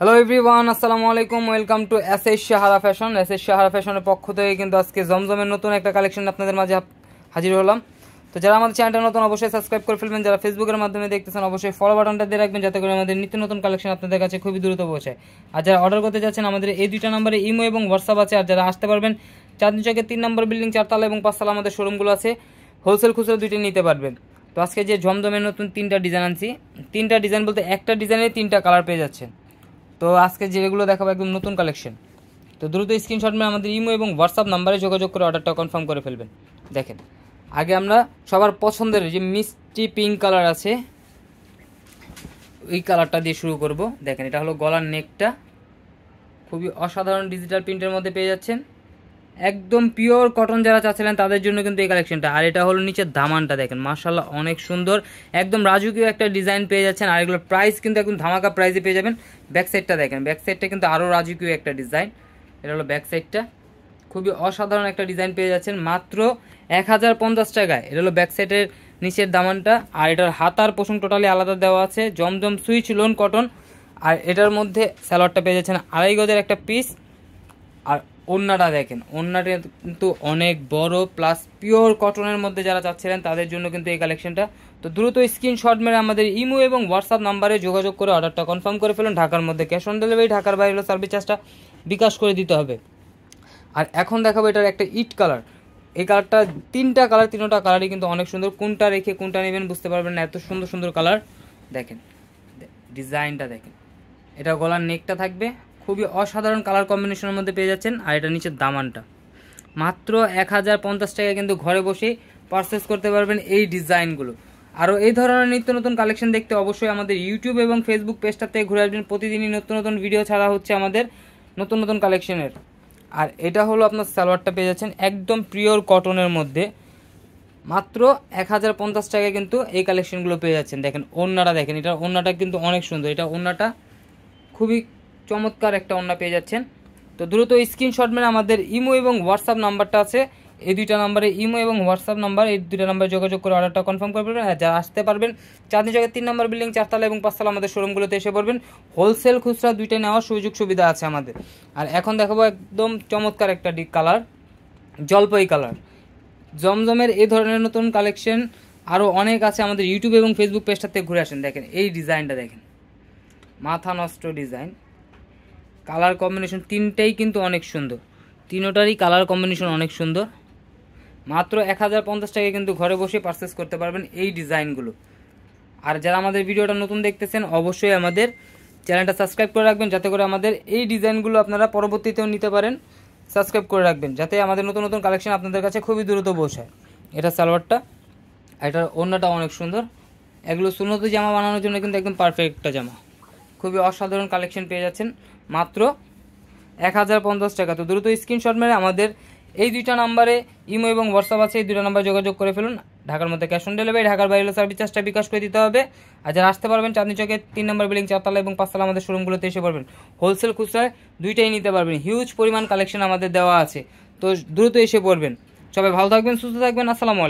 Hello everyone, আসসালামু আলাইকুম। Welcome to SS Sahara fashion. SS Sahara ফ্যাশনের পক্ষ থেকে কিন্তু আজকে জমজমের নতুন একটা কালেকশন আপনাদের মাঝে হাজির হলাম। তো যারা আমাদের চ্যানেলটা নতুন অবশ্যই সাবস্ক্রাইব করে ফেলবেন, যারা ফেসবুকের মাধ্যমে দেখতেছেন অবশ্যই ফলো বাটনটা দিয়ে রাখবেন যাতে করে আমাদের নিত্য নতুন কালেকশন আপনাদের কাছে খুবই দ্রুত পৌঁছায়। আর যারা অর্ডার করতে যাচ্ছেন আমাদের এই দুইটা নম্বরে ইমো এবং হোয়াটসঅ্যাপ আছে। আর যারা আসতে পারবেন চাঁদনী চকের 3 নম্বর বিল্ডিং 4 তলা এবং 5 তলা আমাদের শোরুমগুলো আছে, হোলসেল খুচরো দুইটাই নিতে পারবেন। তো আজকে যে জমজমের নতুন 3টা ডিজাইন আনছি, 3টা ডিজাইন বলতে একটা ডিজাইনে 3টা কালার পেয়ে যাচ্ছেন। তো আজকে যেগুলো দেখাবো একদম নতুন কালেকশন। তো দ্রুত স্ক্রিনশট মেরে আমাদের ইমো এবং হোয়াটসঅ্যাপ নাম্বারে যোগাযোগ করে অর্ডারটা কনফার্ম করে ফেলবেন। দেখেন, আগে আমরা সবার পছন্দের যে মিষ্টি পিঙ্ক কালার আছে ওই কালারটা দিয়ে শুরু করব। দেখেন, এটা হলো গলার নেকটা, খুবই অসাধারণ ডিজিটাল প্রিন্টের মধ্যে পেয়ে যাচ্ছেন। একদম পিওর কটন যারা চাচ্ছিলেন তাদের জন্য কিন্তু এই কালেকশনটা। আর এটা হলো নিচের দামানটা, দেখেন মাশাআল্লাহ অনেক সুন্দর, একদম রাজকীয় একটা ডিজাইন পেয়ে যাচ্ছেন। আর এগুলোর প্রাইস কিন্তু একদম ধামাকা প্রাইসে পেয়ে যাবেন। ব্যাক সাইডটা দেখেন, ব্যাক সাইডটা কিন্তু আরও রাজকীয় একটা ডিজাইন। এটা হলো ব্যাক সাইডটা, খুবই অসাধারণ একটা ডিজাইন পেয়ে যাচ্ছেন মাত্র 1050 টাকায়। এটা হলো ব্যাক সাইডের নিচের দামানটা। আর এটার হাতার পোষণ টোটালি আলাদা দেওয়া আছে, জমজম সুইচ লোন কটন। আর এটার মধ্যে স্যালোয়ারটা পেয়ে যাচ্ছেন 2.5 গজের একটা পিস। আর ওড়নাটা দেখেন, ওড়নাটা কিন্তু অনেক বড় প্লাস পিওর কটনের মধ্যে যারা চাচ্ছিলেন তাদের জন্য কিন্তু এই কালেকশনটা। তো দ্রুত স্ক্রিনশট মেরে আমাদের ইমো এবং হোয়াটসঅ্যাপ নাম্বারে যোগাযোগ করে অর্ডারটা কনফার্ম করে ফেলুন। ঢাকার মধ্যে ক্যাশ অন ডেলিভারি, ঢাকার বাইরে হলো সার্ভিস চার্জটা বিকাশ করে দিতে হবে। আর এখন দেখাবো এটার একটা ইট কালার। এই কালারটা 3টা কালার, 3টা কালারই কিন্তু অনেক সুন্দর। কোনটা রেখে কোনটা নেবেন বুঝতে পারবেন না, এত সুন্দর সুন্দর কালার। দেখেন ডিজাইনটা, দেখেন এটা গলার নেকটা থাকবে, খুবই অসাধারণ কালার কম্বিনেশনের মধ্যে পেয়ে যাচ্ছেন। আর এটা নিচের দামানটা মাত্র 1050 টাকায় কিন্তু ঘরে বসেই পারচেস করতে পারবেন এই ডিজাইনগুলো। আরও এই ধরনের নিত্য নতুন কালেকশন দেখতে অবশ্যই আমাদের ইউটিউব এবং ফেসবুক পেজটাতে ঘুরে আসবেন। প্রতিদিনই নতুন নতুন ভিডিও ছাড়া হচ্ছে আমাদের নতুন নতুন কালেকশনের। আর এটা হলো আপনার সালোয়ারটা পেয়ে যাচ্ছেন একদম পিওর কটনের মধ্যে, মাত্র 1050 টাকায় কিন্তু এই কালেকশনগুলো পেয়ে যাচ্ছেন। দেখেন ওড়নাটা, দেখেন এটা ওড়নাটা কিন্তু অনেক সুন্দর, এটা ওড়নাটা খুবই চমৎকার একটা ওড়না পেয়ে যাচ্ছেন। তো দ্রুত স্ক্রিনশট মেরে আমাদের ইমো এবং হোয়াটসঅ্যাপ নাম্বারটা আছে, এই দুইটা নাম্বারে ইমো এবং হোয়াটসঅ্যাপ নাম্বার, এই দুইটা নাম্বারে যোগাযোগ করে অর্ডারটা কনফার্ম করে ফেলবেন। আর যারা আসতে পারবেন চাঁদনী চকের 3 নম্বর বিল্ডিং 4 তলা এবং 5 তলা আমাদের শোরুমগুলোতে এসে পড়বেন। হোলসেল খুচরা দুইটাই নেওয়ার সুযোগ সুবিধা আছে আমাদের। আর এখন দেখাবো একদম চমৎকার একটা কালার, জলপাই কালার। জমজমের এই ধরনের নতুন কালেকশন আরও অনেক আছে, আমাদের ইউটিউব এবং ফেসবুক পেজটাতে ঘুরে আসেন। দেখেন এই ডিজাইনটা, দেখেন মাথা নষ্ট ডিজাইন, কালার কম্বিনেশন 3টাই কিন্তু অনেক সুন্দর, 3টারই কালার কম্বিনেশন অনেক সুন্দর। মাত্র 1050 টাকায় কিন্তু ঘরে বসে পারচেস করতে পারবেন এই ডিজাইনগুলো। আর যারা আমাদের ভিডিওটা নতুন দেখতেছেন অবশ্যই আমাদের চ্যানেলটা সাবস্ক্রাইব করে রাখবেন যাতে করে আমাদের এই ডিজাইনগুলো আপনারা পরবর্তীতেও নিতে পারেন। সাবস্ক্রাইব করে রাখবেন যাতে আমাদের নতুন নতুন কালেকশন আপনাদের কাছে খুবই দ্রুত পৌঁছায়। এটা সালোয়ারটা, এটার ওড়নাটা অনেক সুন্দর। এগুলো সুন্নতি জামা বানানোর জন্য কিন্তু একদম পারফেক্ট একটা জামা, খুবই অসাধারণ কালেকশন পেয়ে যাচ্ছেন মাত্র 1050 টাকা। তো দ্রুত স্ক্রিনশট মেরে আমাদের এই দুইটা নাম্বারে ইমো এবং হোয়াটসঅ্যাপ আছে, এই দুটো নাম্বারে যোগাযোগ করে ফেলুন। ঢাকার মধ্যে ক্যাশ অন ডেলিভারি, ঢাকার বাইরে সার্ভিস চার্জটা বিকাশ করে দিতে হবে। আর যারা আসতে পারবেন চাঁদনী চকের 3 নম্বর বিল্ডিং 4 তলা এবং 5 তলা আমাদের শোরুমগুলোতে এসে পড়বেন। হোলসেল খুচরায় দুইটাই নিতে পারবেন, হিউজ পরিমাণ কালেকশন আমাদের দেওয়া আছে। তো দ্রুত এসে পড়বেন। সবাই ভালো থাকবেন, সুস্থ থাকবেন, আসসালামু আলাইকুম।